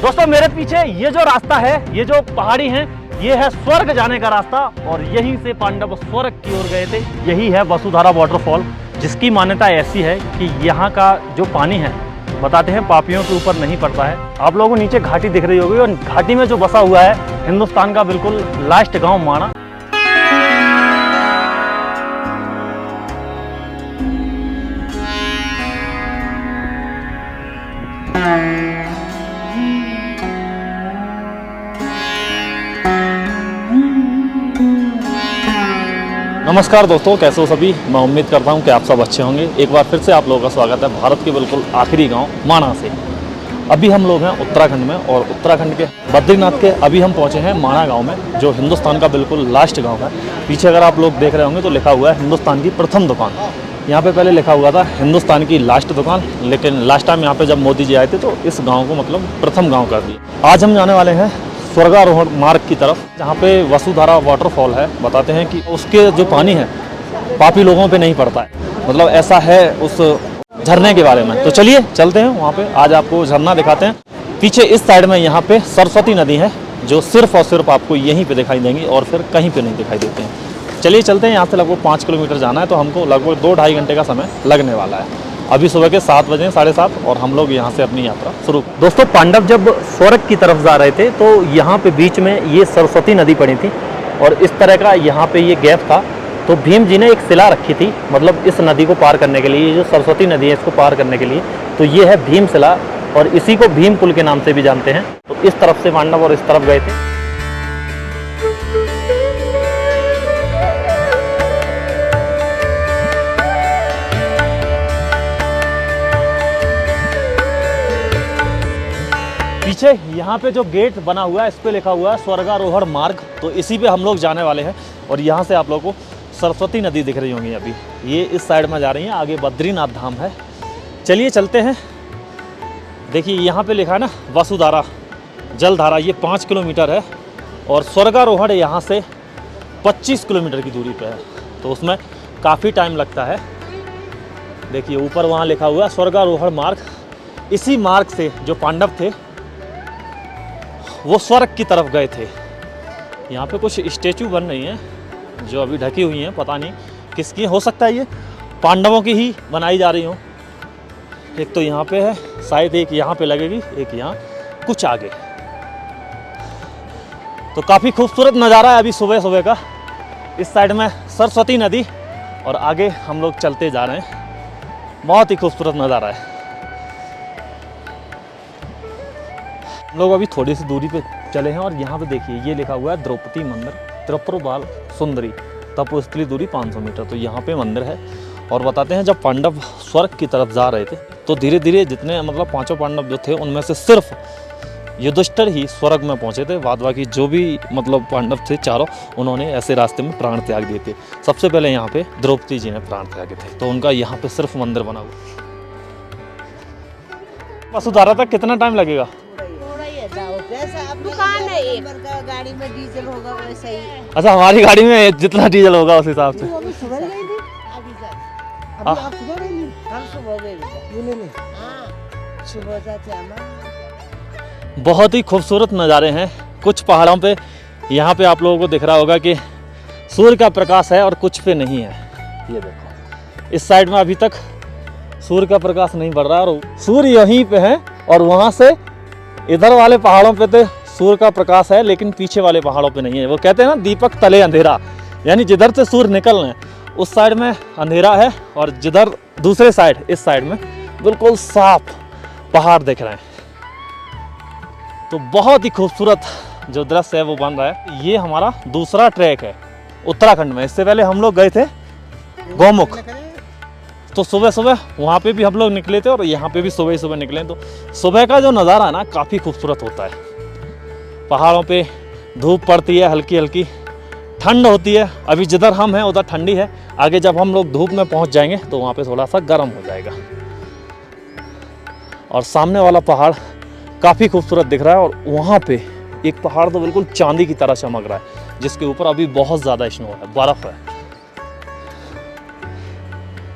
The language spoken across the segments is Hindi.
दोस्तों मेरे पीछे ये जो रास्ता है, ये जो पहाड़ी है, ये है स्वर्ग जाने का रास्ता और यहीं से पांडव स्वर्ग की ओर गए थे। यही है वसुधारा वाटरफॉल, जिसकी मान्यता ऐसी है कि यहाँ का जो पानी है बताते हैं पापियों के ऊपर नहीं पड़ता है। आप लोगों को नीचे घाटी दिख रही होगी और घाटी में जो बसा हुआ है हिंदुस्तान का बिल्कुल लास्ट गांव माणा। नमस्कार दोस्तों, कैसे हो सभी। मैं उम्मीद करता हूं कि आप सब अच्छे होंगे। एक बार फिर से आप लोगों का स्वागत है भारत के बिल्कुल आखिरी गांव माणा से। अभी हम लोग हैं उत्तराखंड में और उत्तराखंड के बद्रीनाथ के अभी हम पहुंचे हैं माणा गांव में, जो हिंदुस्तान का बिल्कुल लास्ट गांव है। पीछे अगर आप लोग देख रहे होंगे तो लिखा हुआ है हिंदुस्तान की प्रथम दुकान। यहाँ पे पहले लिखा हुआ था हिंदुस्तान की लास्ट दुकान, लेकिन लास्ट टाइम यहाँ पे जब मोदी जी आए थे तो इस गाँव को मतलब प्रथम गाँव कर दिया। आज हम जाने वाले हैं स्वर्गारोहण मार्ग की तरफ, जहाँ पे वसुधारा वाटरफॉल है। बताते हैं कि उसके जो पानी है पापी लोगों पे नहीं पड़ता है, मतलब ऐसा है उस झरने के बारे में। तो चलिए चलते हैं वहाँ पे, आज आपको झरना दिखाते हैं। पीछे इस साइड में यहाँ पे सरस्वती नदी है, जो सिर्फ और सिर्फ आपको यहीं पे दिखाई देंगी और फिर कहीं पे नहीं दिखाई देते हैं। चलिए चलते हैं। यहाँ से लगभग 5 किलोमीटर जाना है, तो हमको लगभग 2-2.5 घंटे का समय लगने वाला है। अभी सुबह के 7 बजे 7:30 और हम लोग यहाँ से अपनी यात्रा शुरू। दोस्तों पांडव जब स्वर्ग की तरफ जा रहे थे तो यहाँ पे बीच में ये सरस्वती नदी पड़ी थी और इस तरह का यहाँ पे ये गैप था। तो भीम जी ने एक शिला रखी थी, मतलब इस नदी को पार करने के लिए, ये जो सरस्वती नदी है इसको पार करने के लिए। तो ये है भीम शिला और इसी को भीम पुल के नाम से भी जानते हैं। तो इस तरफ से पांडव और इस तरफ गए थे। पीछे यहाँ पे जो गेट बना हुआ है इस पे लिखा हुआ है स्वर्गारोहण मार्ग। तो इसी पे हम लोग जाने वाले हैं और यहाँ से आप लोगों को सरस्वती नदी दिख रही होंगी। अभी ये इस साइड में जा रही है, आगे बद्रीनाथ धाम है। चलिए चलते हैं। देखिए यहाँ पे लिखा है ना वसुधारा जलधारा, ये 5 किलोमीटर है और स्वर्गारोहण यहाँ से 25 किलोमीटर की दूरी पे है। तो उसमें काफ़ी टाइम लगता है। देखिए ऊपर वहाँ लिखा हुआ है स्वर्गारोहण मार्ग। इसी मार्ग से जो पांडव थे वो स्वर्ग की तरफ गए थे। यहाँ पे कुछ स्टेचू बन रही हैं जो अभी ढकी हुई हैं, पता नहीं किसकी। हो सकता है ये पांडवों की ही बनाई जा रही हो। एक तो यहाँ पे है, शायद एक यहाँ पे लगेगी, एक यहाँ कुछ आगे। तो काफ़ी खूबसूरत नज़ारा है अभी सुबह सुबह का। इस साइड में सरस्वती नदी और आगे हम लोग चलते जा रहे हैं। बहुत ही खूबसूरत नज़ारा है। हम लोग अभी थोड़ी सी दूरी पे चले हैं और यहाँ पे देखिए ये लिखा हुआ है द्रौपदी मंदिर त्रिपुरबाल सुंदरी तपोस्थली दूरी 500 मीटर। तो यहाँ पे मंदिर है और बताते हैं जब पांडव स्वर्ग की तरफ जा रहे थे तो धीरे धीरे जितने मतलब 5 पांडव जो थे उनमें से सिर्फ युधिष्ठिर ही स्वर्ग में पहुँचे थे। बाद बाकी जो भी मतलब पांडव थे चारों, उन्होंने ऐसे रास्ते में प्राण त्याग दिए थे। सबसे पहले यहाँ पे द्रौपदी जी ने प्राण त्यागे थे, तो उनका यहाँ पे सिर्फ मंदिर बना हुआ। वसुधारा तक कितना टाइम लगेगा? दुकान है एक गाड़ी में डीजल होगा वैसे ही। अच्छा, हमारी गाड़ी में जितना डीजल होगा उस हिसाब से। अभी सुबह गई थी, अभी सर आप सुबह गई थी? हम सुबह गए थे। हाँ सुबह जाते हम। बहुत ही खूबसूरत नज़ारे हैं। कुछ पहाड़ों पे यहाँ पे आप लोगों को दिख रहा होगा कि सूर्य का प्रकाश है और कुछ पे नहीं है। ये देखो इस साइड में अभी तक सूर्य का प्रकाश नहीं पड़ रहा है और सूर्य यहीं पे है और वहाँ से इधर वाले पहाड़ों पे तो सूर्य का प्रकाश है, लेकिन पीछे वाले पहाड़ों पे नहीं है। वो कहते हैं ना दीपक तले अंधेरा, यानी जिधर से सूर्य निकल रहे हैं उस साइड में अंधेरा है और जिधर दूसरे साइड इस साइड में बिल्कुल साफ पहाड़ दिख रहे हैं। तो बहुत ही खूबसूरत जो दृश्य है वो बन रहा है। ये हमारा दूसरा ट्रैक है उत्तराखंड में। इससे पहले हम लोग गए थे गौमुख, तो सुबह सुबह वहाँ पे भी हम लोग निकले थे और यहाँ पे भी सुबह ही सुबह निकले। तो सुबह का जो नज़ारा है ना काफ़ी खूबसूरत होता है। पहाड़ों पे धूप पड़ती है, हल्की हल्की ठंड होती है। अभी जिधर हम हैं उधर ठंडी है, आगे जब हम लोग धूप में पहुँच जाएंगे तो वहाँ पे थोड़ा सा गर्म हो जाएगा। और सामने वाला पहाड़ काफ़ी खूबसूरत दिख रहा है और वहाँ पे एक पहाड़ तो बिल्कुल चांदी की तरह चमक रहा है, जिसके ऊपर अभी बहुत ज़्यादा स्नो है, बर्फ़ है।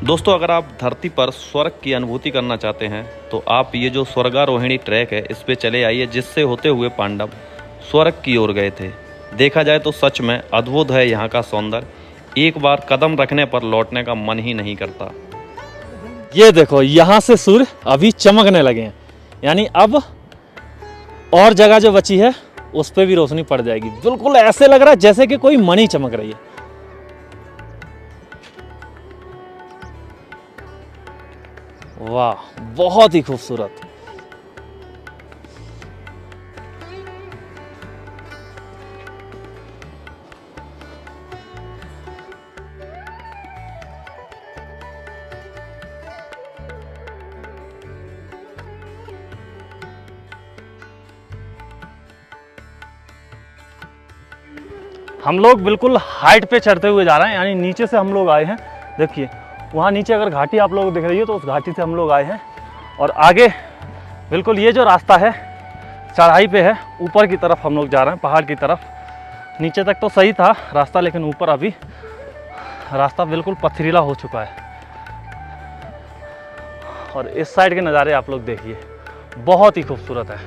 दोस्तों, अगर आप धरती पर स्वर्ग की अनुभूति करना चाहते हैं तो आप ये जो स्वर्गारोहिणी ट्रैक है इस पे चले आइए, जिससे होते हुए पांडव स्वर्ग की ओर गए थे। देखा जाए तो सच में अद्भुत है यहाँ का सौंदर्य, एक बार कदम रखने पर लौटने का मन ही नहीं करता। ये देखो, यहाँ से सूर्य अभी चमकने लगे हैं, यानी अब और जगह जो बची है उस पर भी रोशनी पड़ जाएगी। बिल्कुल ऐसे लग रहा है जैसे कि कोई मणि चमक रही है। वाह, बहुत ही खूबसूरत। हम लोग बिल्कुल हाइट पे चढ़ते हुए जा रहे हैं, यानी नीचे से हम लोग आए हैं। देखिए वहाँ नीचे अगर घाटी आप लोगों को दिख रही है तो उस घाटी से हम लोग आए हैं, और आगे बिल्कुल ये जो रास्ता है चढ़ाई पे है, ऊपर की तरफ हम लोग जा रहे हैं, पहाड़ की तरफ। नीचे तक तो सही था रास्ता, लेकिन ऊपर अभी रास्ता बिल्कुल पथरीला हो चुका है। और इस साइड के नज़ारे आप लोग देखिए, बहुत ही खूबसूरत है।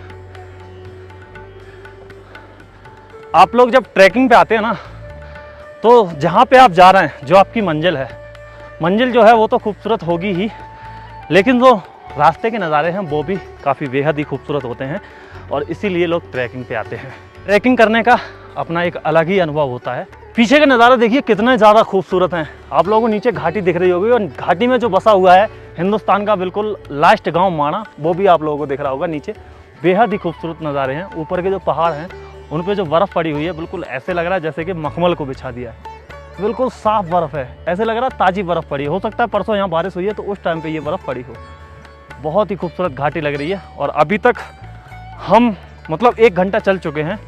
आप लोग जब ट्रैकिंग पे आते हैं ना, तो जहाँ पे आप जा रहे हैं, जो आपकी मंजिल है, मंजिल जो है वो तो खूबसूरत होगी ही, लेकिन जो रास्ते के नज़ारे हैं वो भी काफ़ी बेहद ही खूबसूरत होते हैं, और इसीलिए लोग ट्रैकिंग पे आते हैं। ट्रैकिंग करने का अपना एक अलग ही अनुभव होता है। पीछे का नज़ारा देखिए कितने ज़्यादा खूबसूरत हैं। आप लोगों को नीचे घाटी दिख रही होगी, और घाटी में जो बसा हुआ है हिंदुस्तान का बिल्कुल लास्ट गाँव माणा, वो भी आप लोगों को दिख रहा होगा नीचे। बेहद ही खूबसूरत नज़ारे हैं। ऊपर के जो पहाड़ हैं उन पे जो बर्फ़ पड़ी हुई है, बिल्कुल ऐसे लग रहा है जैसे कि मखमल को बिछा दिया है। बिल्कुल साफ़ बर्फ़ है, ऐसे लग रहा है ताज़ी बर्फ़ पड़ी। हो सकता है परसों यहाँ बारिश हुई है तो उस टाइम पे ये बर्फ़ पड़ी हो। बहुत ही खूबसूरत घाटी लग रही है। और अभी तक हम मतलब 1 घंटा चल चुके हैं।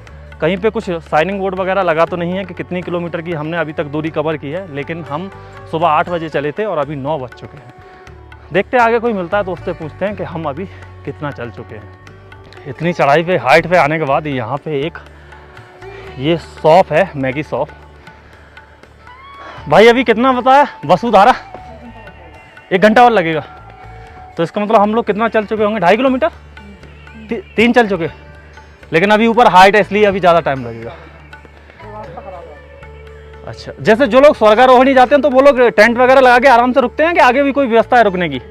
कहीं पे कुछ साइनिंग बोर्ड वगैरह लगा तो नहीं है कि कितनी किलोमीटर की हमने अभी तक दूरी कवर की है, लेकिन हम सुबह 8 बजे चले थे और अभी 9 बज चुके हैं। देखते हैं आगे कोई मिलता है तो उससे पूछते हैं कि हम अभी कितना चल चुके हैं। इतनी चढ़ाई पे, हाइट पे आने के बाद यहाँ पे एक ये शॉप है, मैगी शॉप। भाई अभी कितना बताया वसुधारा? 1 घंटा और लगेगा, तो इसका मतलब हम लोग कितना चल चुके होंगे? 2.5 किलोमीटर, 3 चल चुके। लेकिन अभी ऊपर हाइट है इसलिए अभी ज़्यादा टाइम लगेगा। अच्छा, जैसे जो लोग स्वर्गारोहिणी जाते हैं तो वो लोग टेंट वगैरह लगा के आराम से रुकते हैं कि आगे भी कोई व्यवस्था है रुकने की?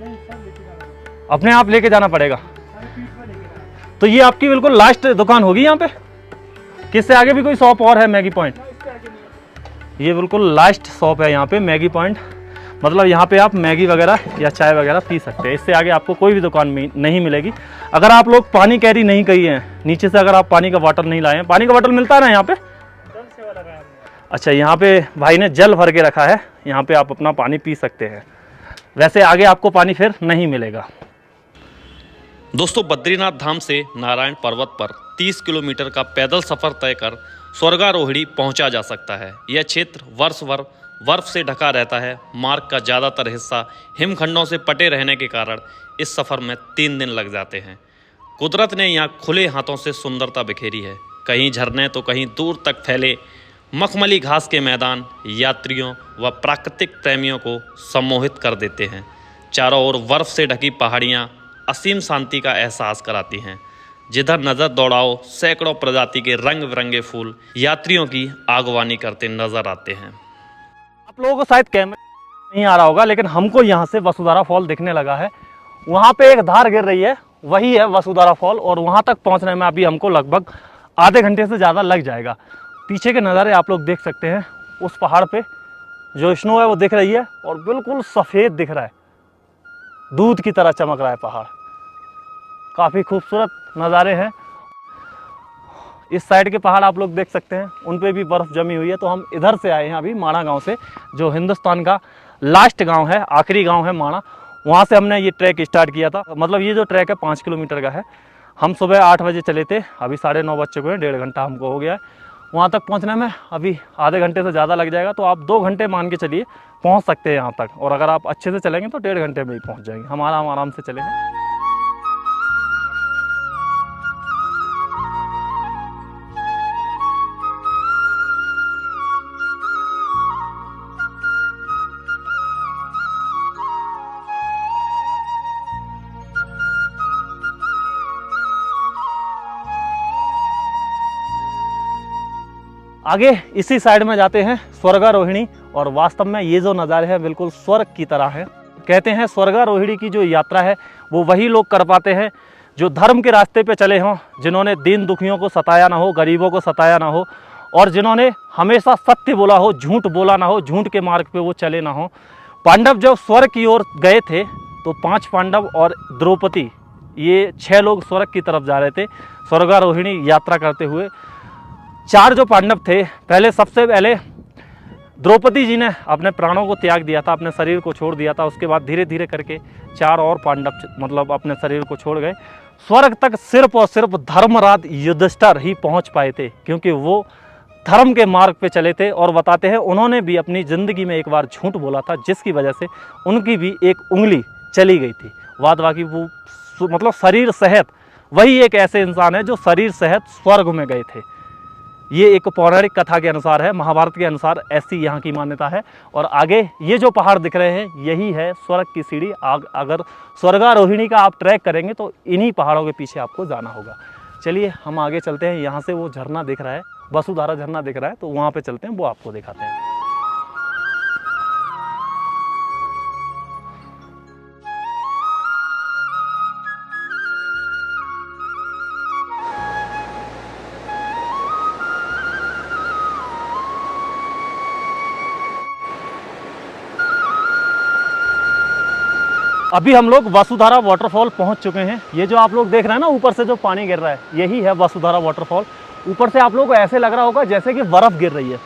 अपने आप लेके जाना पड़ेगा। तो ये आपकी बिल्कुल लास्ट दुकान होगी यहाँ पे? किससे आगे भी कोई शॉप और है मैगी पॉइंट? ये बिल्कुल लास्ट शॉप है यहाँ पे मैगी पॉइंट। मतलब यहाँ पे आप मैगी वगैरह या चाय वगैरह पी सकते हैं। इससे आगे आपको कोई भी दुकान में नहीं मिलेगी। अगर आप लोग पानी कैरी नहीं किए हैं नीचे से, अगर आप पानी का बॉटल नहीं लाए हैं, पानी का बॉटल मिलता है ना यहाँ पे? अच्छा, यहाँ पे भाई ने जल भर के रखा है, यहाँ पे आप अपना पानी पी सकते हैं। वैसे आगे आपको पानी फिर नहीं मिलेगा। दोस्तों, बद्रीनाथ धाम से नारायण पर्वत पर 30 किलोमीटर का पैदल सफर तय कर स्वर्गारोहिणी पहुंचा जा सकता है। यह क्षेत्र वर्ष भर बर्फ से ढका रहता है। मार्ग का ज़्यादातर हिस्सा हिमखंडों से पटे रहने के कारण इस सफ़र में 3 दिन लग जाते हैं। कुदरत ने यहाँ खुले हाथों से सुंदरता बिखेरी है। कहीं झरने तो कहीं दूर तक फैले मखमली घास के मैदान यात्रियों व प्राकृतिक प्रेमियों को सम्मोहित कर देते हैं। चारों ओर बर्फ से ढकी पहाड़ियाँ असीम शांति का एहसास कराती हैं। जिधर नज़र दौड़ाओ सैकड़ों प्रजाति के रंग बिरंगे फूल यात्रियों की आगवानी करते नजर आते हैं। आप लोगों को शायद कैमरा नहीं आ रहा होगा, लेकिन हमको यहाँ से वसुधारा फॉल दिखने लगा है। वहाँ पे एक धार गिर रही है, वही है वसुधारा फॉल, और वहाँ तक पहुँचने में अभी हमको लगभग आधे घंटे से ज़्यादा लग जाएगा। पीछे के नज़ारे आप लोग देख सकते हैं। उस पहाड़ पे जो स्नो है वो दिख रही है, और बिल्कुल सफ़ेद दिख रहा है, दूध की तरह चमक रहा है पहाड़। काफ़ी खूबसूरत नज़ारे हैं। इस साइड के पहाड़ आप लोग देख सकते हैं, उन पे भी बर्फ़ जमी हुई है। तो हम इधर से आए हैं अभी माणा गांव से, जो हिंदुस्तान का लास्ट गांव है, आखिरी गांव है माणा। वहाँ से हमने ये ट्रैक स्टार्ट किया था। मतलब ये जो ट्रैक है 5 किलोमीटर का है। हम सुबह 8 बजे चले थे, अभी 9:30 बज चुके हैं, 1.5 घंटा हमको हो गया है। वहाँ तक पहुँचने में अभी आधे घंटे से ज़्यादा लग जाएगा। तो आप 2 घंटे मान के चलिए पहुँच सकते हैं यहाँ तक। और अगर आप अच्छे से चलेंगे तो 1.5 घंटे में ही पहुँच जाएंगे। हम आराम से चलेंगे। आगे इसी साइड में जाते हैं स्वर्गारोहिणी, और वास्तव में ये जो नज़ारे हैं बिल्कुल स्वर्ग की तरह है। कहते हैं स्वर्गारोहिणी की जो यात्रा है वो वही लोग कर पाते हैं जो धर्म के रास्ते पे चले हों, जिन्होंने दीन दुखियों को सताया ना हो, गरीबों को सताया ना हो, और जिन्होंने हमेशा सत्य बोला हो, झूठ बोला ना हो, झूठ के मार्ग पे वो चले ना हो। पांडव जब स्वर्ग की ओर गए थे तो 5 पांडव और द्रौपदी, ये 6 लोग स्वर्ग की तरफ जा रहे थे स्वर्गारोहिणी यात्रा करते हुए। 4 जो पांडव थे, सबसे पहले द्रौपदी जी ने अपने प्राणों को त्याग दिया था, अपने शरीर को छोड़ दिया था। उसके बाद धीरे धीरे करके 4 और पांडव मतलब अपने शरीर को छोड़ गए। स्वर्ग तक सिर्फ और सिर्फ धर्मराज युधिष्ठिर ही पहुंच पाए थे, क्योंकि वो धर्म के मार्ग पे चले थे। और बताते हैं उन्होंने भी अपनी ज़िंदगी में एक बार झूठ बोला था, जिसकी वजह से उनकी भी एक उंगली चली गई थी। बाद बाकी वो मतलब शरीर सहित वही एक ऐसे इंसान है जो शरीर सहित स्वर्ग में गए थे। ये एक पौराणिक कथा के अनुसार है, महाभारत के अनुसार ऐसी यहाँ की मान्यता है। और आगे ये जो पहाड़ दिख रहे हैं यही है स्वर्ग की सीढ़ी। अगर स्वर्गारोहिणी का आप ट्रैक करेंगे तो इन्हीं पहाड़ों के पीछे आपको जाना होगा। चलिए हम आगे चलते हैं। यहाँ से वो झरना दिख रहा है, वसुधारा झरना दिख रहा है, तो वहाँ पे चलते हैं, वो आपको दिखाते हैं। अभी हम लोग वसुधारा वाटरफॉल पहुंच चुके हैं। ये जो आप लोग देख रहे हैं ना, ऊपर से जो पानी गिर रहा है, यही है वसुधारा वाटरफॉल। ऊपर से आप लोगों को ऐसे लग रहा होगा जैसे कि बर्फ़ गिर रही है,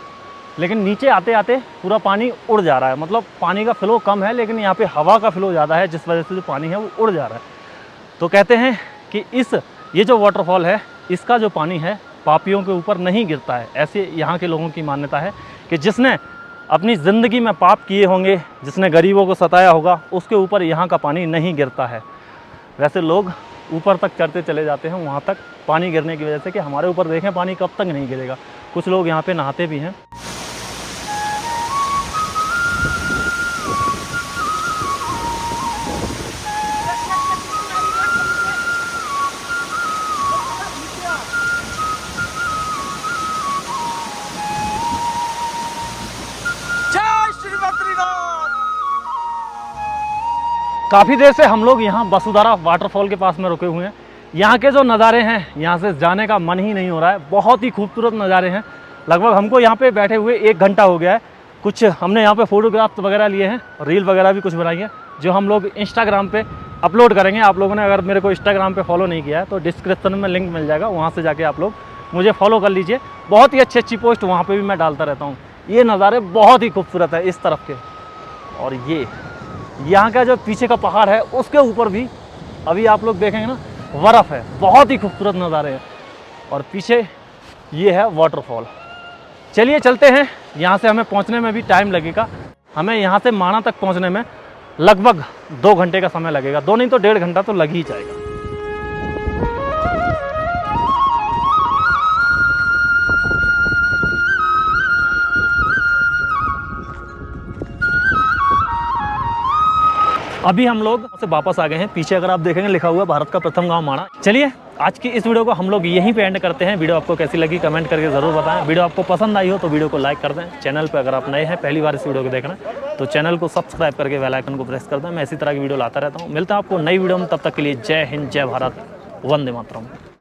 लेकिन नीचे आते आते पूरा पानी उड़ जा रहा है। मतलब पानी का फ्लो कम है, लेकिन यहाँ पे हवा का फ्लो ज़्यादा है, जिस वजह से जो पानी है वो उड़ जा रहा है। तो कहते हैं कि ये जो वाटरफॉल है, इसका जो पानी है पापियों के ऊपर नहीं गिरता है। ऐसे यहाँ के लोगों की मान्यता है कि जिसने अपनी ज़िंदगी में पाप किए होंगे, जिसने गरीबों को सताया होगा, उसके ऊपर यहाँ का पानी नहीं गिरता है। वैसे लोग ऊपर तक चढ़ते चले जाते हैं वहाँ तक पानी गिरने की वजह से, कि हमारे ऊपर देखें पानी कब तक नहीं गिरेगा। कुछ लोग यहाँ पे नहाते भी हैं। काफ़ी देर से हम लोग यहाँ वसुधारा वाटरफॉल के पास में रुके हुए हैं। यहाँ के जो नज़ारे हैं, यहाँ से जाने का मन ही नहीं हो रहा है। बहुत ही खूबसूरत नज़ारे हैं। लगभग हमको यहाँ पे बैठे हुए 1 घंटा हो गया है। कुछ हमने यहाँ पे फोटोग्राफ्स वगैरह लिए हैं, रील वगैरह भी कुछ बनाई है, जो हम लोग इंस्टाग्राम पे अपलोड करेंगे। आप लोगों ने अगर मेरे को इंस्टाग्राम पे फॉलो नहीं किया है तो डिस्क्रिप्शन में लिंक मिल जाएगा, वहाँ से जाके आप लोग मुझे फॉलो कर लीजिए। बहुत ही अच्छी अच्छी पोस्ट वहाँ पर भी मैं डालता रहता हूँ। ये नज़ारे बहुत ही खूबसूरत है इस तरफ के। और ये यहाँ का जो पीछे का पहाड़ है उसके ऊपर भी अभी आप लोग देखेंगे ना, बर्फ़ है। बहुत ही खूबसूरत नज़ारे हैं। और पीछे ये है वाटरफॉल। चलिए चलते हैं। यहाँ से हमें पहुँचने में भी टाइम लगेगा। हमें यहाँ से माणा तक पहुँचने में लगभग 2 घंटे का समय लगेगा। 2 नहीं तो 1.5 घंटा तो लग ही जाएगा। अभी हम लोग से वापस आ गए हैं। पीछे अगर आप देखेंगे लिखा हुआ है भारत का प्रथम गांव माणा। चलिए आज की इस वीडियो को हम लोग यहीं पे एंड करते हैं। वीडियो आपको कैसी लगी कमेंट करके ज़रूर बताएं। वीडियो आपको पसंद आई हो तो वीडियो को लाइक कर दें। चैनल पे अगर आप नए हैं, पहली बार इस वीडियो को देख रहे हैं, तो चैनल को सब्सक्राइब करके बेल आइकन को प्रेस कर दें। मैं इसी तरह की वीडियो लाता रहता हूँ। मिलता है आपको नई वीडियो में, तब तक के लिए जय हिंद, जय भारत, वंदे मातरम।